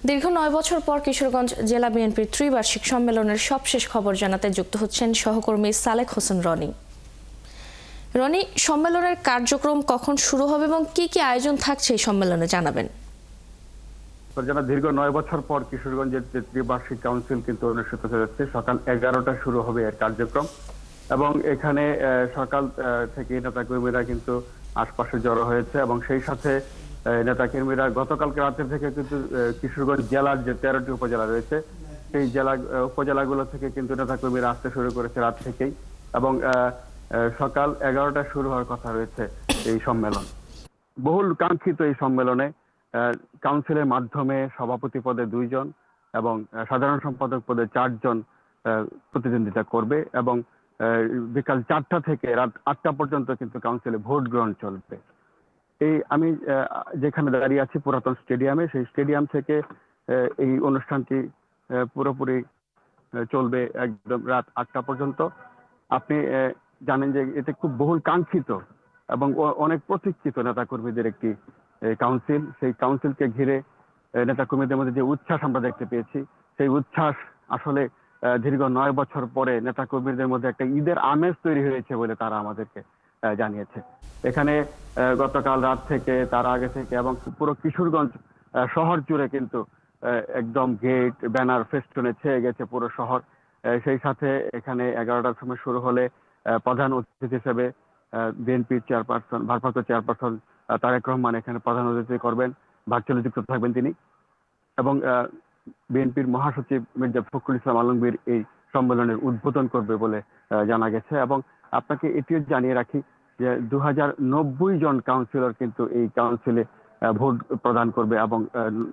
দীর্ঘ ৯ বছর পর কিশোরগঞ্জ জেলা বিএনপির ত্রিবার্ষিক সম্মেলনের সবশেষ খবর জানাতে যুক্ত হচ্ছেন সহকর্মী সালেক হোসেন রনি। রনি, সম্মেলনের কার্যক্রম কখন শুরু হবে এবং কি কি আয়োজন থাকছে এই সম্মেলনে জানাবেন। দীর্ঘ ৯ বছর পর কিশোরগঞ্জের ত্রিবার্ষিক কাউন্সিল কিন্তু অনুষ্ঠিত হতে যাচ্ছে। সকাল 11টায় শুরু হবে এর কার্যক্রম এবং এখানে সকাল থেকে নেতাকর্মীরা কিন্তু আশপাশে জড়ো হয়েছে এবং সেই সাথে নেতাকর্মীরা গতকালকে রাতের থেকে কিন্তু কিশোরগঞ্জ জেলার যে 13টি উপজেলা রয়েছে সেই উপজেলাগুলো থেকে কিন্তু নেতাকর্মীরা আসতে শুরু করেছে রাত থেকেই এবং সকাল 11টায় শুরু হওয়ার কথা রয়েছে এই সম্মেলন। বহুল কাঙ্ক্ষিত এই সম্মেলনে কাউন্সিলের মাধ্যমে সভাপতি পদে 2 জন এবং সাধারণ সম্পাদক পদে 4 জন প্রতিদ্বন্দ্বিতা করবে এবং বিকাল 4টা থেকে রাত 8টা পর্যন্ত কিন্তু কাউন্সিলে ভোট গ্রহণ চলবে। আমি যেখানে দাঁড়িয়ে আছি পুরাতন স্টেডিয়ামে, সেই স্টেডিয়াম থেকে এই অনুষ্ঠানটি পুরোপুরি চলবে একদম রাত 8টা পর্যন্ত। আপনি জানেন যে এতে খুব বহুল কাঙ্ক্ষিত এবং অনেক প্রতীক্ষিত নেতাকর্মীদের একটি কাউন্সিল। সেই কাউন্সিলকে ঘিরে নেতাকর্মীদের মধ্যে যে উচ্ছ্বাস আমরা দেখতে পেয়েছি, সেই উচ্ছ্বাস আসলে দীর্ঘ 9 বছর পরে নেতাকর্মীদের মধ্যে একটা ঈদের আমেজ তৈরি হয়েছে বলে তারা আমাদেরকে জানিয়েছে। এখানে গতকাল রাত থেকে, তার আগে থেকে এবং পুরো কিশোরগঞ্জ শহর জুড়ে কিন্তু একদম গেট, ব্যানার, ফেস্টুনে ছেয়ে গেছে পুরো শহর। সেই সাথে এখানে 11টার সময় শুরু হলে প্রধান অতিথি হিসেবে বিএনপির চেয়ারপারসন, ভারপ্রাপ্ত চেয়ারপারসন তারেক রহমান এখানে প্রধান অতিথি করবেন, ভার্চুয়ালি যুক্ত থাকবেন তিনি এবং বিএনপির মহাসচিব মির্জা ফখরুল ইসলাম আলমগীর এই সম্মেলনের উদ্বোধন করবে বলে জানা গেছে। এবং আপনাকে এটিও জানিয়ে রাখি যে 2090 জন কাউন্সিলর কিন্তু এই কাউন্সিলে ভোট প্রদান করবে এবং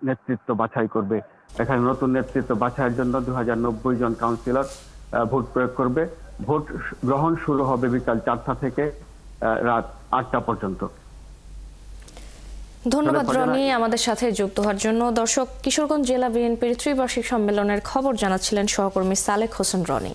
নেতৃত্ব বাছাই করবে। এখানে নতুন নেতৃত্ব বাছাইয়ের জন্য 2090 জন কাউন্সিলর ভোট প্রয়োগ করবে। ভোট গ্রহণ শুরু হবে বিকাল 4টা থেকে রাত 8টা পর্যন্ত। ধন্যবাদ রনি আমাদের সাথে যুক্ত হওয়ার জন্য। দর্শক, কিশোরগঞ্জ জেলা বিএনপির ত্রিবার্ষিক সম্মেলনের খবর জানাচ্ছিলেন সহকর্মী সালেক হোসেন রনি।